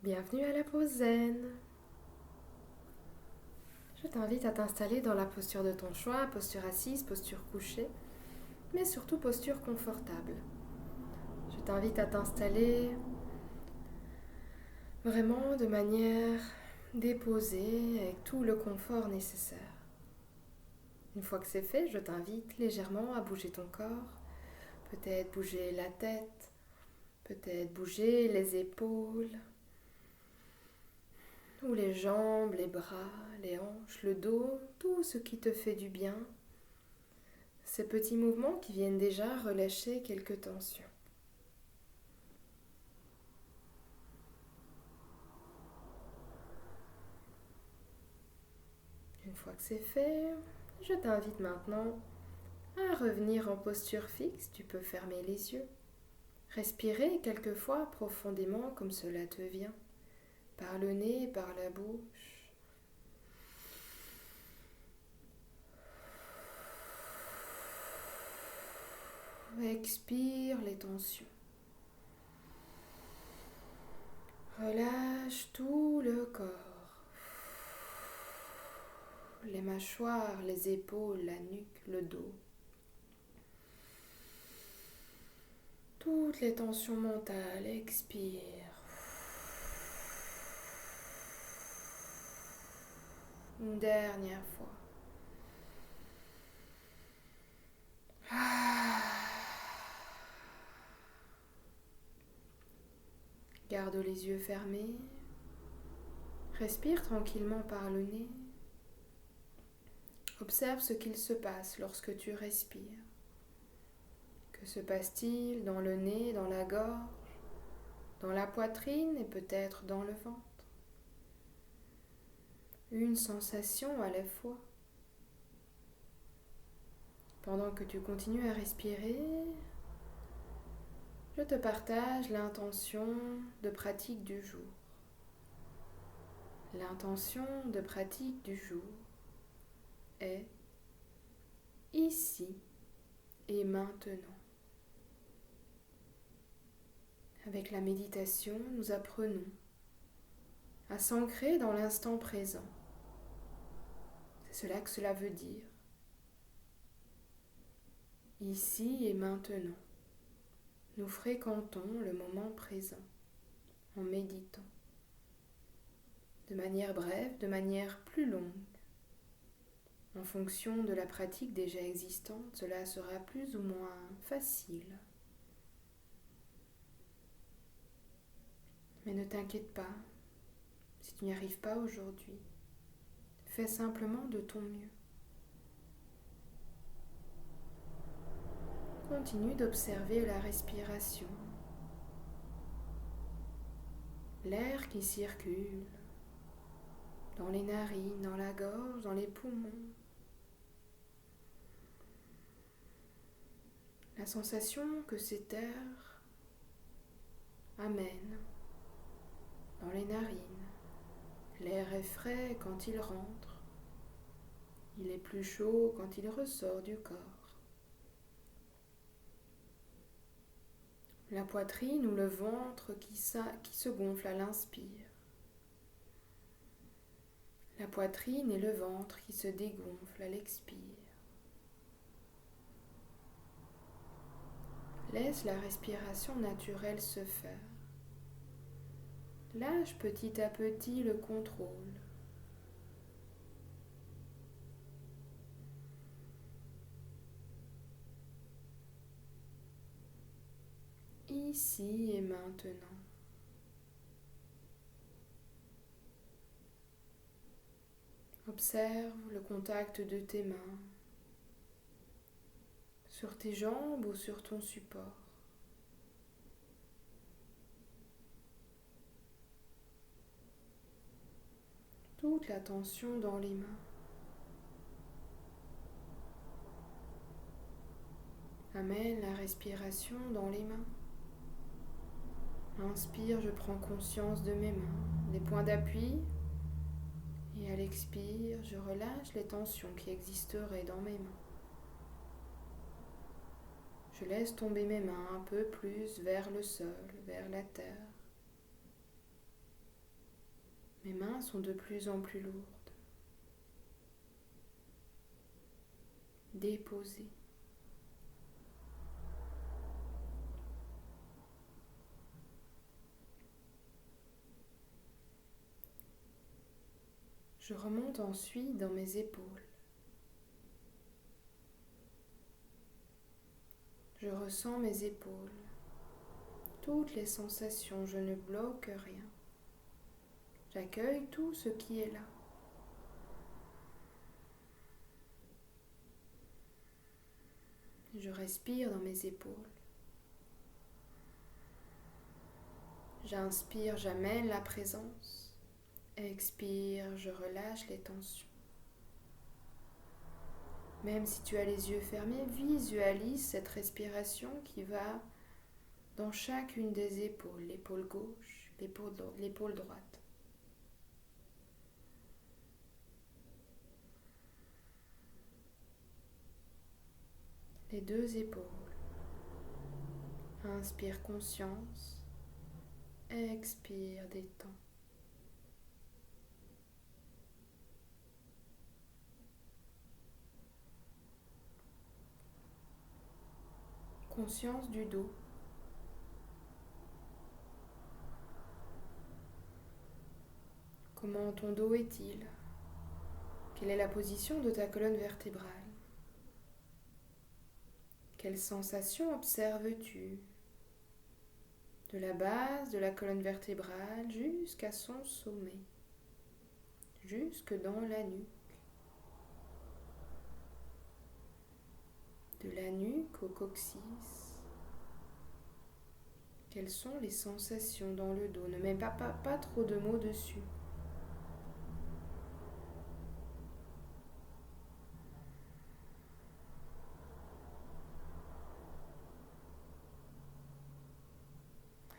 Bienvenue à la pause zen. Je t'invite à t'installer dans la posture de ton choix, posture assise, posture couchée, mais surtout posture confortable. Je t'invite à t'installer vraiment de manière déposée, avec tout le confort nécessaire. Une fois que c'est fait, je t'invite légèrement à bouger ton corps, peut-être bouger la tête, peut-être bouger les épaules, ou les jambes, les bras, les hanches, le dos, tout ce qui te fait du bien. Ces petits mouvements qui viennent déjà relâcher quelques tensions. Une fois que c'est fait, je t'invite maintenant à revenir en posture fixe. Tu peux fermer les yeux. Respirer quelquefois profondément comme cela te vient, par le nez, par la bouche. Expire les tensions. Relâche tout le corps. Les mâchoires, les épaules, la nuque, le dos. Toutes les tensions mentales, expire. Une dernière fois. Garde les yeux fermés. Respire tranquillement par le nez. Observe ce qu'il se passe lorsque tu respires. Que se passe-t-il dans le nez, dans la gorge, dans la poitrine et peut-être dans le ventre? Une sensation à la fois. Pendant que tu continues à respirer, je te partage l'intention de pratique du jour. L'intention de pratique du jour est ici et maintenant. Avec la méditation, nous apprenons à s'ancrer dans l'instant présent. C'est cela que cela veut dire. Ici et maintenant, nous fréquentons le moment présent en méditant. De manière brève, de manière plus longue. En fonction de la pratique déjà existante, cela sera plus ou moins facile. Mais ne t'inquiète pas si tu n'y arrives pas aujourd'hui. Fais simplement de ton mieux. Continue d'observer la respiration, l'air qui circule dans les narines, dans la gorge, dans les poumons. La sensation que cet air amène dans les narines. L'air est frais quand il rentre. Il est plus chaud quand il ressort du corps. La poitrine ou le ventre qui se gonfle à l'inspire. La poitrine et le ventre qui se dégonflent à l'expire. Laisse la respiration naturelle se faire. Lâche petit à petit le contrôle. Ici et maintenant. Observe le contact de tes mains sur tes jambes ou sur ton support. Toute la tension dans les mains. Amène la respiration dans les mains. Inspire, je prends conscience de mes mains, des points d'appui. Et à l'expire, je relâche les tensions qui existeraient dans mes mains. Je laisse tomber mes mains un peu plus vers le sol, vers la terre. Mes mains sont de plus en plus lourdes. Déposées. Je remonte ensuite dans mes épaules. Je ressens mes épaules, toutes les sensations, je ne bloque rien. J'accueille tout ce qui est là. Je respire dans mes épaules. J'inspire, j'amène la présence. Expire, je relâche les tensions. Même si tu as les yeux fermés, visualise cette respiration qui va dans chacune des épaules, l'épaule gauche, l'épaule droite. Les deux épaules. Inspire conscience, expire détends. Conscience du dos. Comment ton dos est-il? Quelle est la position de ta colonne vertébrale? Quelles sensations observes-tu? De la base de la colonne vertébrale jusqu'à son sommet, jusque dans la nuque. De la nuque au coccyx. Quelles sont les sensations dans le dos? Ne mets pas trop de mots dessus.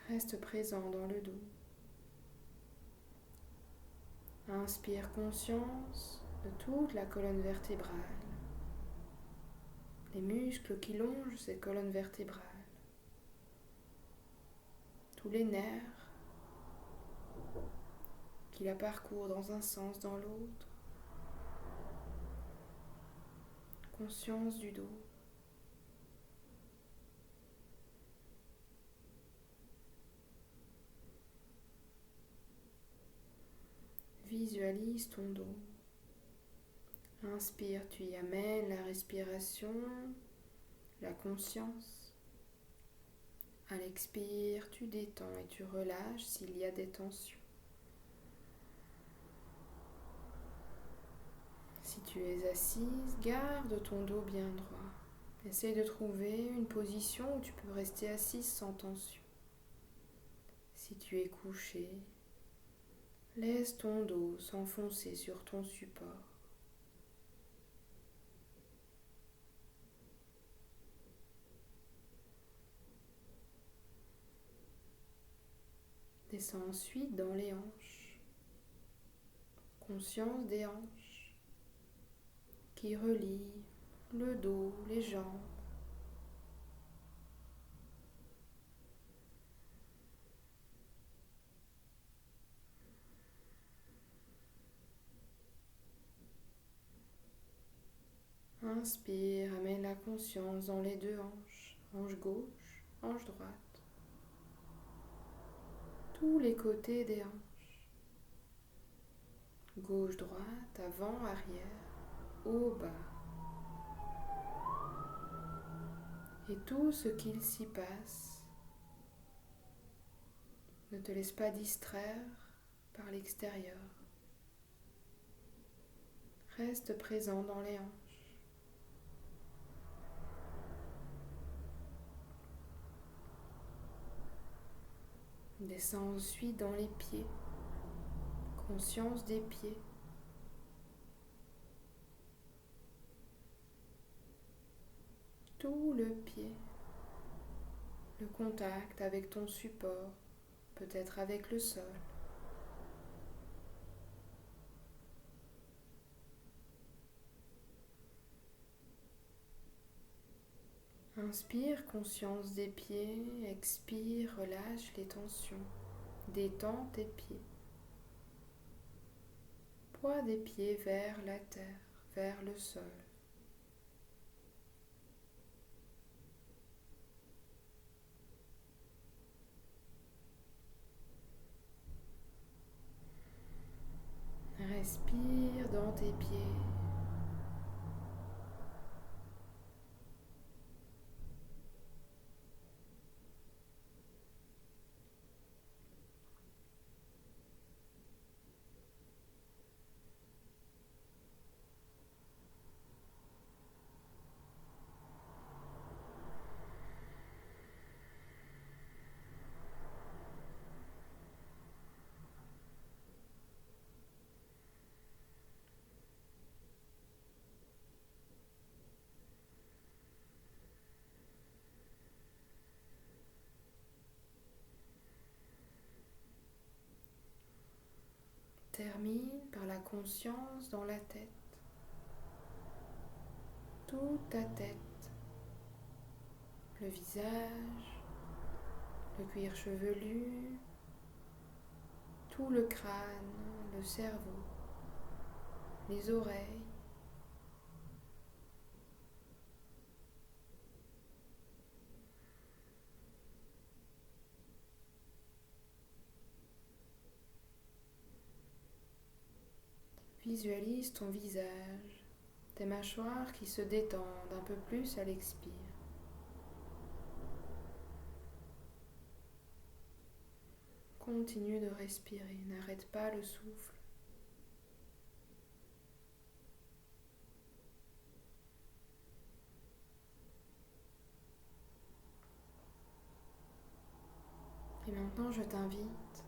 Reste présent dans le dos. Inspire conscience de toute la colonne vertébrale. Les muscles qui longent cette colonne vertébrale. Tous les nerfs qui la parcourent dans un sens, dans l'autre. Conscience du dos. Visualise ton dos. Inspire, tu y amènes la respiration, la conscience. À l'expire, tu détends et tu relâches s'il y a des tensions. Si tu es assise, garde ton dos bien droit. Essaye de trouver une position où tu peux rester assise sans tension. Si tu es couché, laisse ton dos s'enfoncer sur ton support. Descends ensuite dans les hanches. Conscience des hanches qui relient le dos, les jambes. Inspire, amène la conscience dans les deux hanches, hanche gauche, hanche droite. Tous les côtés des hanches. Gauche, droite, avant, arrière, haut, bas. Et tout ce qu'il s'y passe. Ne te laisse pas distraire par l'extérieur. Reste présent dans les hanches. Descends ensuite dans les pieds. Conscience des pieds. Tout le pied. Le contact avec ton support, peut-être avec le sol. Inspire, conscience des pieds. Expire, relâche les tensions. Détends tes pieds. Poids des pieds vers la terre, vers le sol. Respire dans tes pieds. Termine par la conscience dans la tête. Toute ta tête. Le visage, le cuir chevelu, tout le crâne, le cerveau, les oreilles. Visualise ton visage, tes mâchoires qui se détendent un peu plus à l'expire. Continue de respirer, n'arrête pas le souffle. Et maintenant, je t'invite,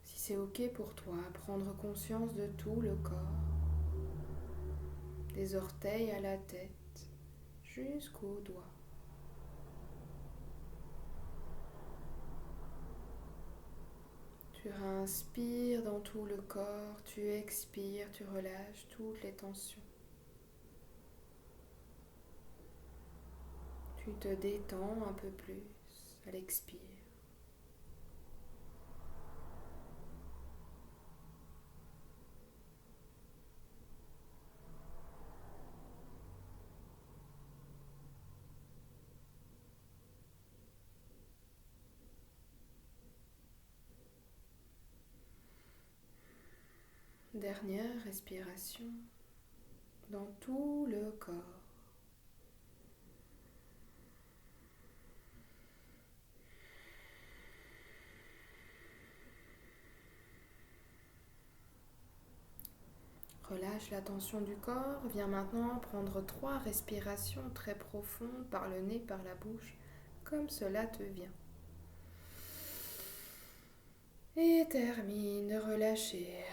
si c'est ok pour toi, à prendre conscience de tout le corps, des orteils à la tête, jusqu'aux doigts. Tu inspires dans tout le corps, tu expires, tu relâches toutes les tensions. Tu te détends un peu plus à l'expire. Dernière respiration dans tout le corps. Relâche la tension du corps. Viens maintenant prendre 3 respirations très profondes par le nez, par la bouche, comme cela te vient. Et termine de relâcher,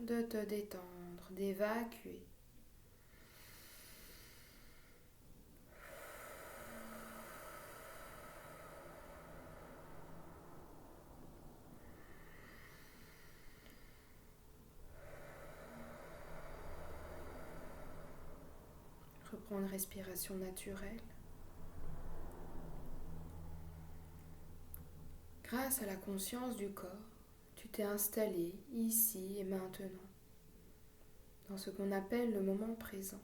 de te détendre, d'évacuer. Reprends une respiration naturelle. Grâce à la conscience du corps, tu t'es installé ici et maintenant, dans ce qu'on appelle le moment présent.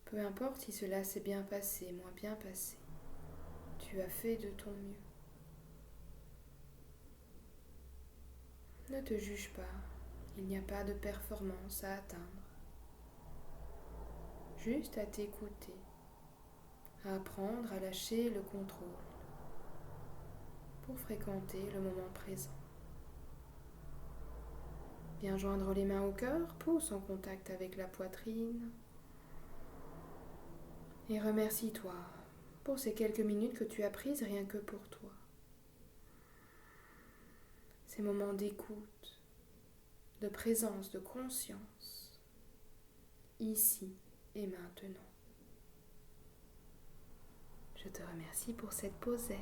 Peu importe si cela s'est bien passé, moins bien passé, tu as fait de ton mieux. Ne te juge pas, il n'y a pas de performance à atteindre. Juste à t'écouter, à apprendre à lâcher le contrôle pour fréquenter le moment présent. Viens joindre les mains au cœur, pousse en contact avec la poitrine et remercie-toi pour ces quelques minutes que tu as prises rien que pour toi. Ces moments d'écoute, de présence, de conscience, ici et maintenant. Je te remercie pour cette pause zen.